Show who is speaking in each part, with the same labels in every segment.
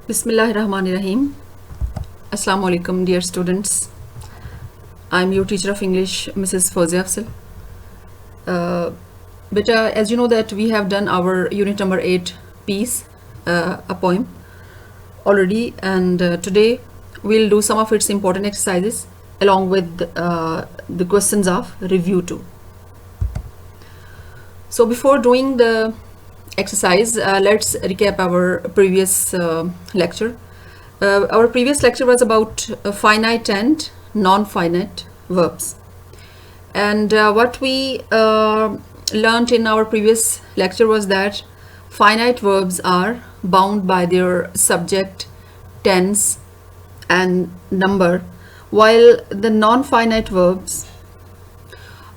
Speaker 1: Bismillahirrahmanirrahim. Assalamu alaikum, dear students. I'm your teacher of English, Mrs. Fawzia Afzal. Beta, as you know that we have done our unit number 8 piece, a poem already, and today we'll do some of its important exercises along with the questions of review too. So before doing the exercise, let's recap our previous lecture. Our previous lecture was about finite and non-finite verbs, and what we learned in our previous lecture was that finite verbs are bound by their subject, tense and number, while the non-finite verbs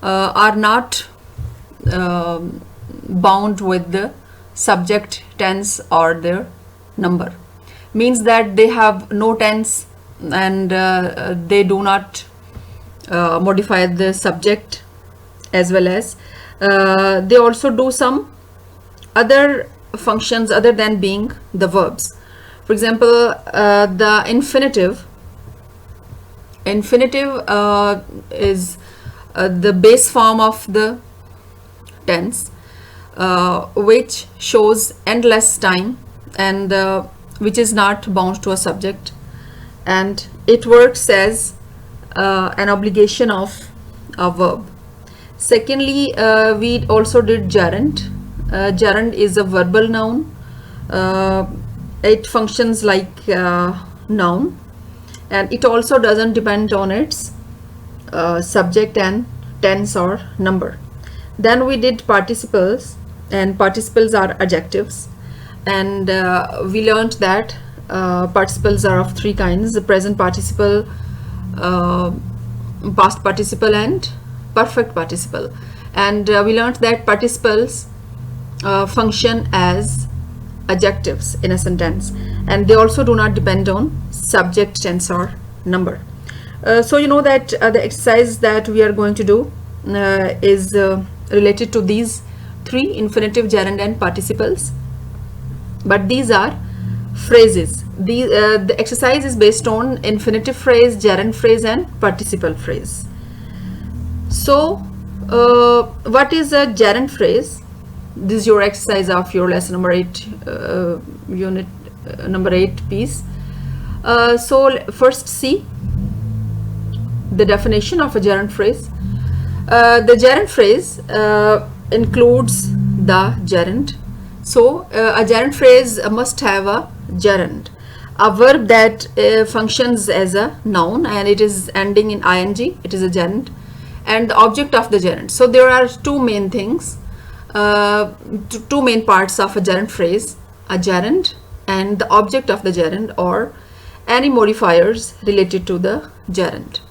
Speaker 1: are not bound with the subject, tense or their number. Means that they have no tense and they do not modify the subject, as well as they also do some other functions other than being the verbs. For example, the infinitive is the base form of the tense, which shows endless time and which is not bound to a subject, and it works as an obligation of a verb. Secondly, we also did gerund. Gerund is a verbal noun. It functions like noun, and it also doesn't depend on its subject and tense or number. Then we did participles, and participles are adjectives, and we learned that participles are of three kinds: the present participle, past participle and perfect participle. And we learned that participles function as adjectives in a sentence, and they also do not depend on subject, tense or number. So you know that the exercise that we are going to do is related to these three: infinitive, gerund and participles. But these are phrases. The exercise is based on infinitive phrase, gerund phrase and participle phrase. So what is a gerund phrase? This is your exercise of your lesson number 8, unit number 8 piece. So first see the definition of a gerund phrase. The gerund phrase includes the gerund. So a gerund phrase must have a gerund, a verb that functions as a noun and it is ending in ing, it is a gerund, and the object of the gerund. So there are two main things, two main parts of a gerund phrase: a gerund and the object of the gerund, or any modifiers related to the gerund.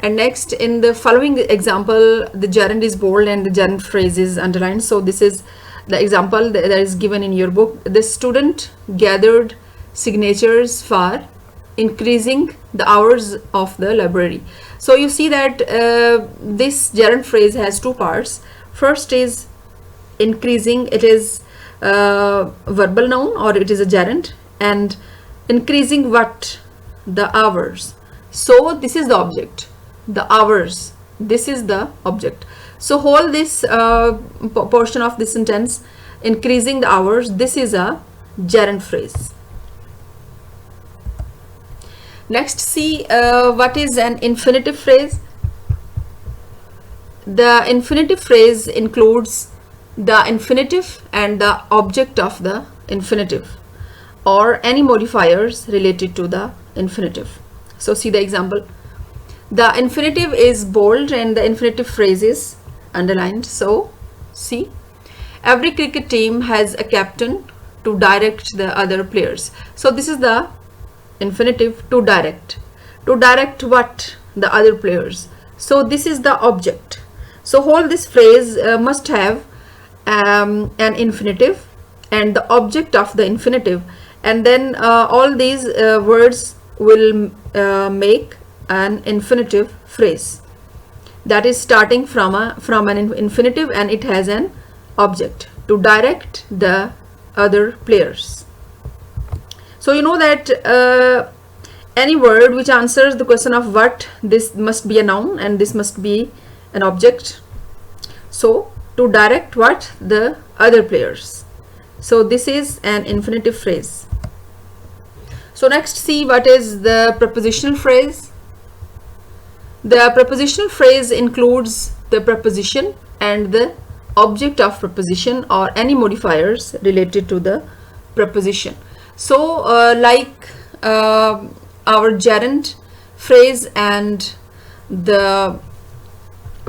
Speaker 1: And next, in the following example, the gerund is bold and the gerund phrase is underlined. So this is the example that is given in your book. The student gathered signatures for increasing the hours of the library. So you see that this gerund phrase has two parts. First is increasing. It is a verbal noun or it is a gerund, and increasing what? The hours. So this is the object, the hours. This is the object. So whole this portion of this sentence, increasing the hours, this is a gerund phrase. Next, see what is an infinitive phrase. The infinitive phrase includes the infinitive and the object of the infinitive, or any modifiers related to the infinitive. So see the example. The infinitive is bold and the infinitive phrase is underlined. So see, every cricket team has a captain to direct the other players. So this is the infinitive, to direct. To direct what? The other players. So this is the object. So whole this phrase must have an infinitive and the object of the infinitive, and then all these words will make an infinitive phrase that is starting from an infinitive, and it has an object: to direct the other players. So you know that any word which answers the question of what, this must be a noun and this must be an object. So to direct what, the other players. So this is an infinitive phrase. So next, see what is the prepositional phrase. The prepositional phrase includes the preposition and the object of preposition or any modifiers related to the preposition. So like our gerund phrase and the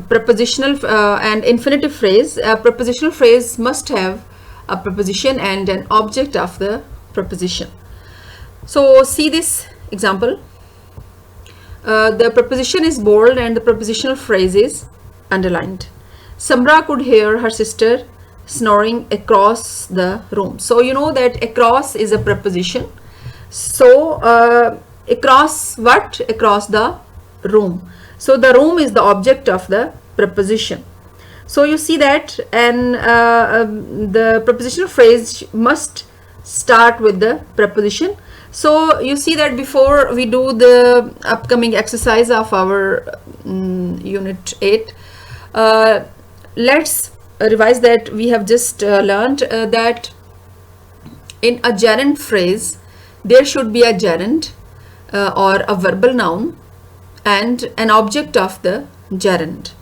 Speaker 1: prepositional and infinitive phrase, a prepositional phrase must have a preposition and an object of the preposition. So see this example. The preposition is bold and the prepositional phrase is underlined. Samra could hear her sister snoring across the room. So you know that across is a preposition. So across what? Across the room. So the room is the object of the preposition. So you see that, and the prepositional phrase must start with the preposition. So you see that before we do the upcoming exercise of our unit 8, let's revise that we have just learned that in a gerund phrase there should be a gerund or a verbal noun and an object of the gerund.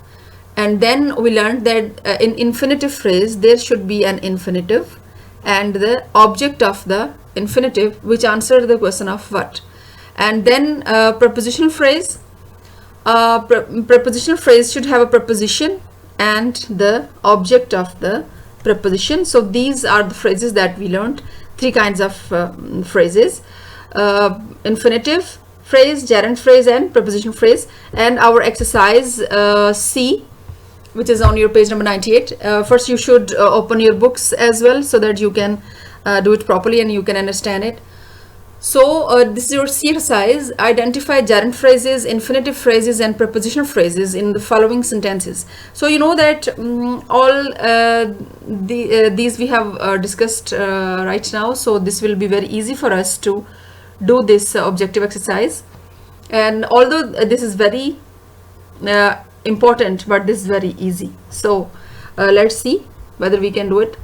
Speaker 1: And then we learned that in infinitive phrase there should be an infinitive and the object of the infinitive which answers the question of what. And then prepositional phrase, prepositional phrase should have a preposition and the object of the preposition. So these are the phrases that we learned, 3 kinds of phrases: infinitive phrase, gerund phrase and prepositional phrase. And our exercise C, which is on your page number 98, first you should open your books as well so that you can do it properly and you can understand it. So this is your C exercise. Identify gerund phrases, infinitive phrases and prepositional phrases in the following sentences. So you know that all these we have discussed right now, so this will be very easy for us to do this objective exercise. And although this is very important, but this is very easy. So let's see whether we can do it.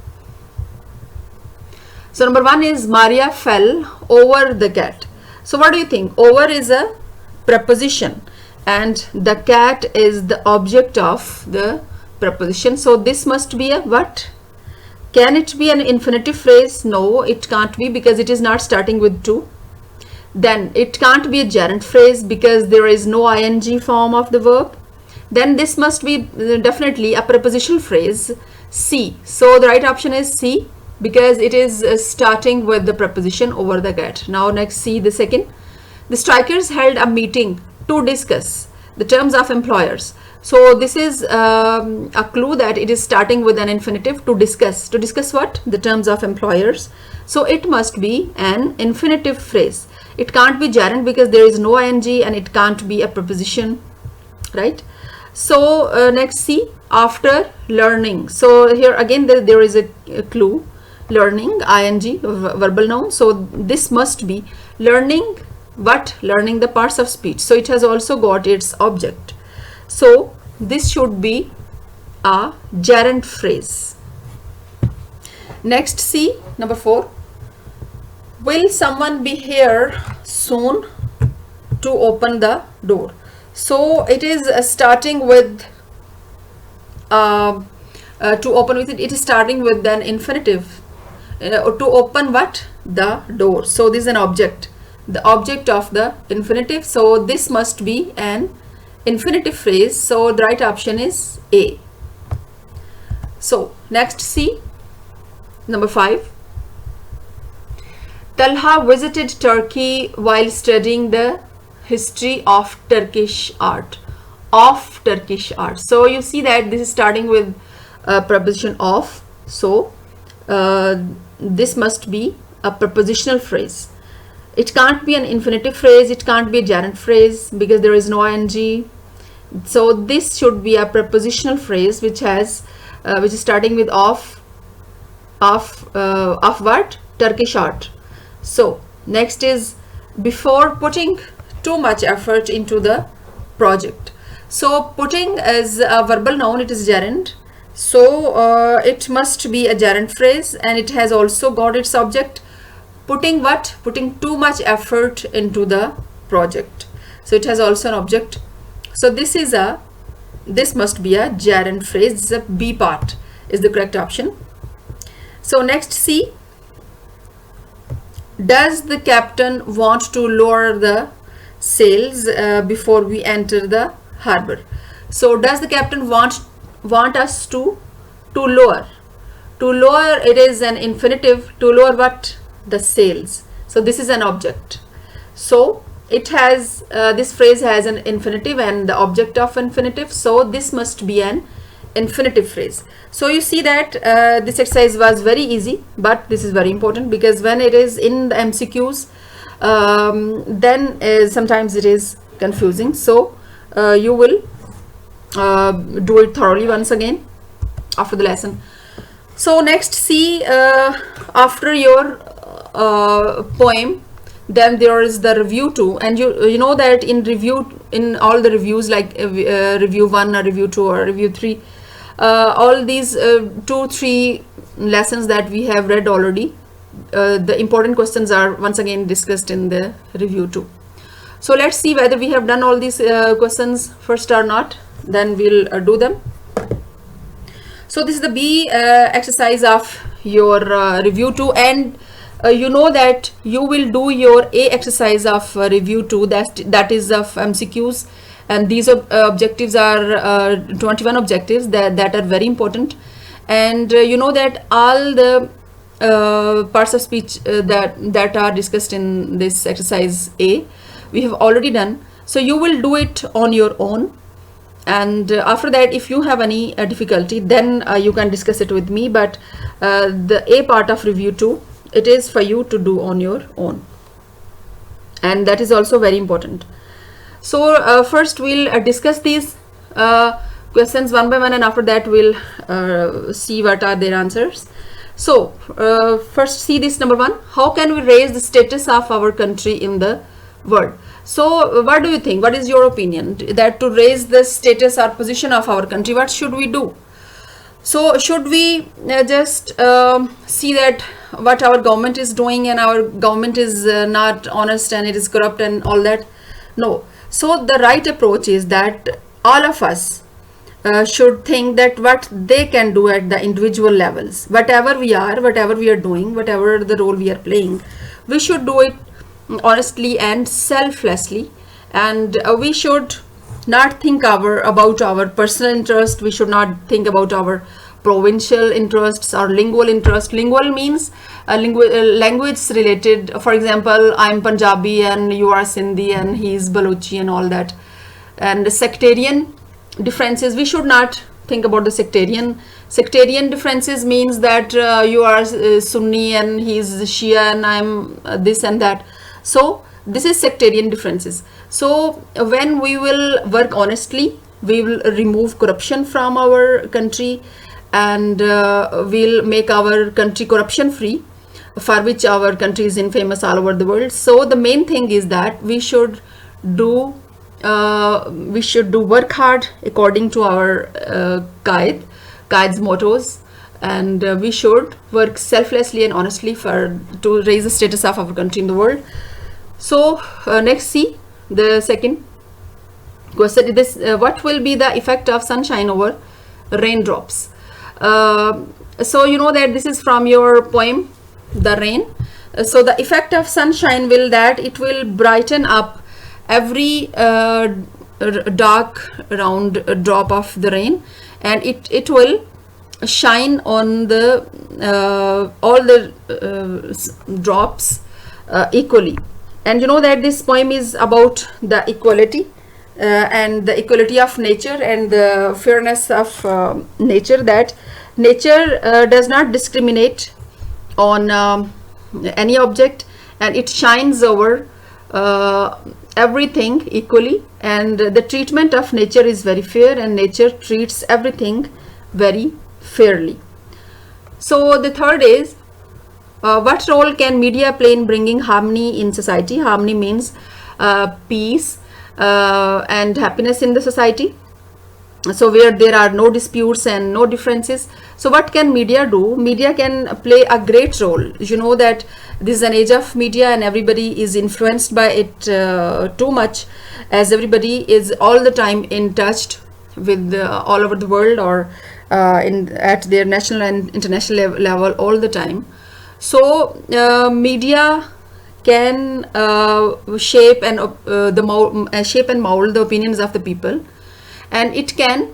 Speaker 1: So number 1 is Maria fell over the cat. So what do you think? Over is a preposition and the cat is the object of the preposition. So this must be a what? Can it be an infinitive phrase? No, it can't be because it is not starting with to. Then it can't be a gerund phrase because there is no ing form of the verb. Then this must be definitely a prepositional phrase, C. So the right option is C, because it is starting with the preposition over the cat. Now next, see the second. The strikers held a meeting to discuss the terms of employers. So this is a clue that it is starting with an infinitive, to discuss. To discuss what? The terms of employers. So it must be an infinitive phrase. It can't be gerund because there is no ing, and it can't be a preposition, right? So next, see, after learning. So here again there is a clue. Learning, ing, verbal noun. So this must be learning what? Learning the parts of speech. So it has also got its object. So this should be a gerund phrase. Next, see number 4. Will someone be here soon to open the door? So it is starting with to open with it. It is starting with an infinitive. To open what? The door. So this is an object, the object of the infinitive. So this must be an infinitive phrase. So the right option is A. So next, see number 5. Talha visited Turkey while studying the history of Turkish art. Of Turkish art. So you see that this is starting with a preposition of. So this must be a prepositional phrase. It can't be an infinitive phrase, it can't be a gerund phrase because there is no ing. So this should be a prepositional phrase which has which is starting with of what? Turkish art. So Next is before putting too much effort into the project. So putting is a verbal noun, it is gerund. So it must be a gerund phrase, and it has also got its object. Putting what? Putting too much effort into the project. So it has also an object. So this must be a gerund phrase. The B part is the correct option. So next, C. Does the captain want to lower the sails before we enter the harbor? So does the captain want us to lower? To lower, it is an infinitive. To lower what? The sails. So this is an object. So it has this phrase has an infinitive and the object of infinitive. So this must be an infinitive phrase. So you see that this exercise was very easy, but this is very important because when it is in the MCQs, then sometimes it is confusing. So you will do it thoroughly once again after the lesson. So next, see, after your poem, then there is the review 2, and you know that in all the reviews, like review 1 or review 2 or review 3, all these 2-3 lessons that we have read already, the important questions are once again discussed in the review 2. So let's see whether we have done all these questions first or not, then we'll do them. So this is the B exercise of your review 2, and you know that you will do your A exercise of review 2, that is of MCQs, and these objectives are 21 objectives that are very important. And you know that all the parts of speech that are discussed in this exercise A, we have already done. So you will do it on your own, and after that, if you have any difficulty, then you can discuss it with me. But the A part of review 2, it is for you to do on your own, and that is also very important. So first we'll discuss these questions one by one, and after that we'll see what are their answers. So first, see this number 1. How can we raise the status of our country in the world? So what do you think? What is your opinion that to raise the status or position of our country, what should we do? So should we just see that what our government is doing, and our government is not honest and it is corrupt and all that? No. So the right approach is that all of us should think that what they can do at the individual levels, whatever we are doing, whatever the role we are playing, we should do it honestly and selflessly, and we should not think about our personal interest. We should not think about our provincial interests or lingual interest. Lingual means language related. For example, I'm Punjabi and you are Sindhi and he is Balochi and all that. And sectarian differences, we should not think about the sectarian differences. Means that you are Sunni and he is Shia and I'm this and that. So this is sectarian differences. So when we will work honestly, we will remove corruption from our country, and we'll make our country corruption free, for which our country is infamous all over the world. So the main thing is that we should do work hard according to our Qaid's mottos, and we should work selflessly and honestly to raise the status of our country in the world. So next, see the second question. This what will be the effect of sunshine over raindrops? So you know that this is from your poem, The Rain. So the effect of sunshine will that it will brighten up every dark round drop of the rain, and it will shine on the all the drops equally. And you know that this poem is about the equality and the equality of nature and the fairness of nature, that nature does not discriminate on any object, and it shines over everything equally, and the treatment of nature is very fair, and nature treats everything very fairly. So the third is, What role can media play in bringing harmony in society? Harmony means peace and happiness in the society. So where there are no disputes and no differences. So what can media do? Media can play a great role. You know that this is an age of media and everybody is influenced by it too much, as everybody is all the time in touch with all over the world, or at their national and international level all the time. So media can shape and shape and mold the opinions of the people, and it can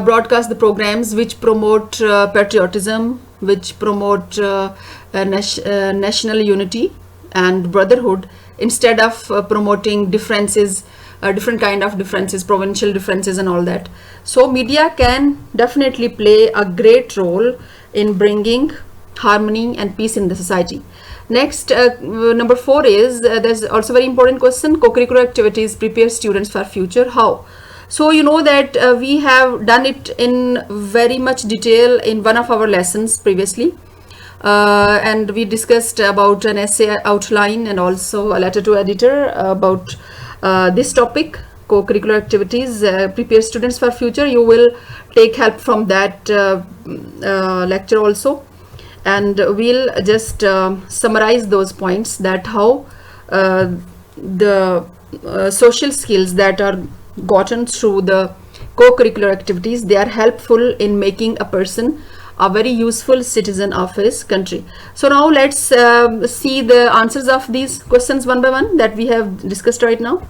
Speaker 1: broadcast the programs which promote patriotism, which promote national unity and brotherhood, instead of promoting differences, different kind of differences, provincial differences and all that. So media can definitely play a great role in bringing harmony and peace in the society. Next, number 4 is, there's also very important question, co-curricular activities prepare students for future. How? So you know that we have done it in very much detail in one of our lessons previously, and we discussed about an essay outline and also a letter to editor about this topic, co-curricular activities prepare students for future. You will take help from that lecture also, and we'll just summarize those points, that how the social skills that are gotten through the co-curricular activities, they are helpful in making a person a very useful citizen of his country. So now let's see the answers of these questions one by one that we have discussed right now.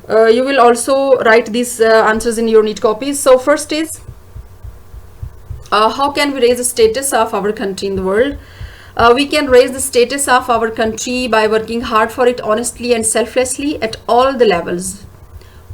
Speaker 1: You will also write these answers in your neat copies. So first is, how can we raise the status of our country in the world? We can raise the status of our country by working hard for it honestly and selflessly at all the levels.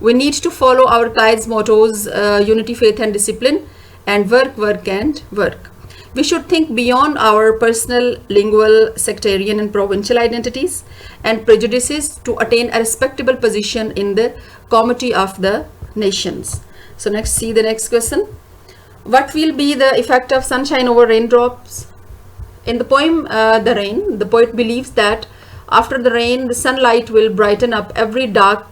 Speaker 1: We need to follow our Qaid's mottos, unity, faith and discipline, and work, work and work. We should think beyond our personal, lingual, sectarian and provincial identities and prejudices to attain a respectable position in the comity of the nations. So next, see the next question. What will be the effect of sunshine over raindrops? In the poem The Rain, the poet believes that after the rain, the sunlight will brighten up every dark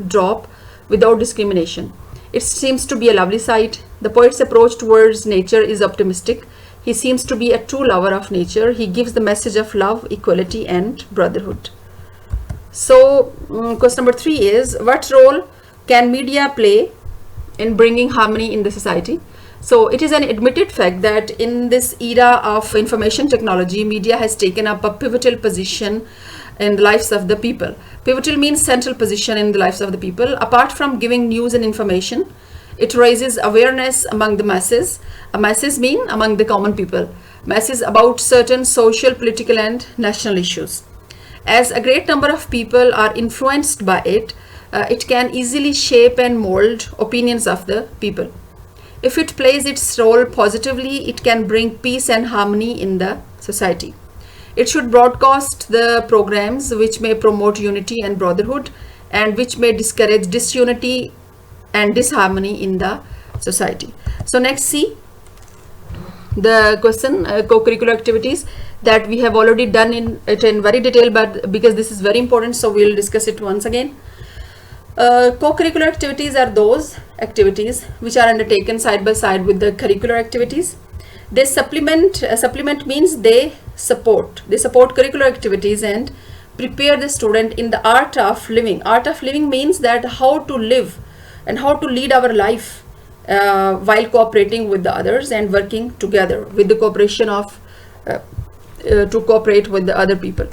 Speaker 1: drop without discrimination. It seems to be a lovely sight. The poet's approach towards nature is optimistic. He seems to be a true lover of nature. He gives the message of love, equality and brotherhood. So question number 3 is, what role can media play in bringing harmony in the society? So it is an admitted fact that in this era of information technology, media has taken up a pivotal position in the lives of the people. Pivotal means central position in the lives of the people. Apart from giving news and information, it raises awareness among the masses. A masses mean among the common people. Masses about certain social, political and national issues. As a great number of people are influenced by it, it can easily shape and mold opinions of the people. If it plays its role positively, it can bring peace and harmony in the society. It should broadcast the programs which may promote unity and brotherhood and which may discourage disunity and disharmony in the society. So next, see the question, co-curricular activities, that we have already done it in very detail, but because this is very important, so we'll discuss it once again. Co-curricular activities are those activities which are undertaken side by side with the curricular activities. They supplement means they support curricular activities and prepare the student in the art of living. Art of living means that how to live and how to lead our life while cooperating with the others and working together with the cooperation of to cooperate with the other people.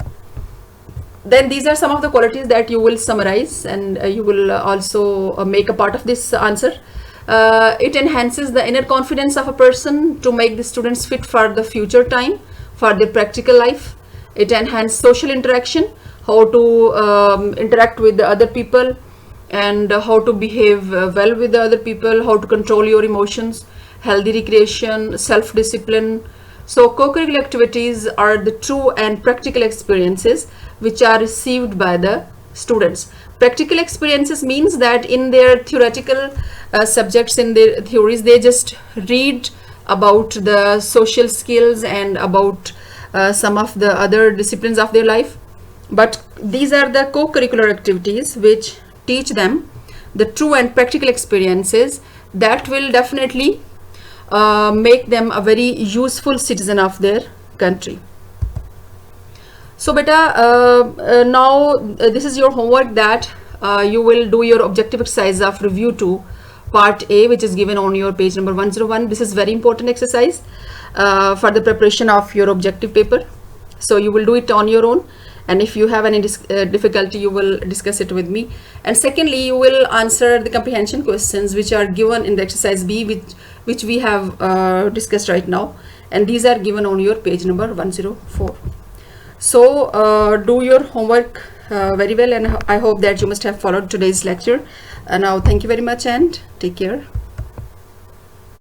Speaker 1: Then these are some of the qualities that you will summarize, and you will also make a part of this answer. It enhances the inner confidence of a person to make the students fit for the future time, for their practical life. It enhances social interaction, how to interact with the other people and how to behave well with the other people, how to control your emotions, healthy recreation, self-discipline. So co-curricular activities are the true and practical experiences which are received by the students. Practical experiences means that in their theoretical subjects, in their theories, they just read about the social skills and about some of the other disciplines of their life, but these are the co-curricular activities which teach them the true and practical experiences that will definitely make them a very useful citizen of their country. So beta, now this is your homework, that you will do your objective exercise of review 2 part A, which is given on your page number 101. This is very important exercise for the preparation of your objective paper. So you will do it on your own, and if you have any difficulty, you will discuss it with me. And secondly, you will answer the comprehension questions which are given in the exercise B, which we have discussed right now, and these are given on your page number 104. So do your homework very well, and I hope that you must have followed today's lecture. Now thank you very much and take care.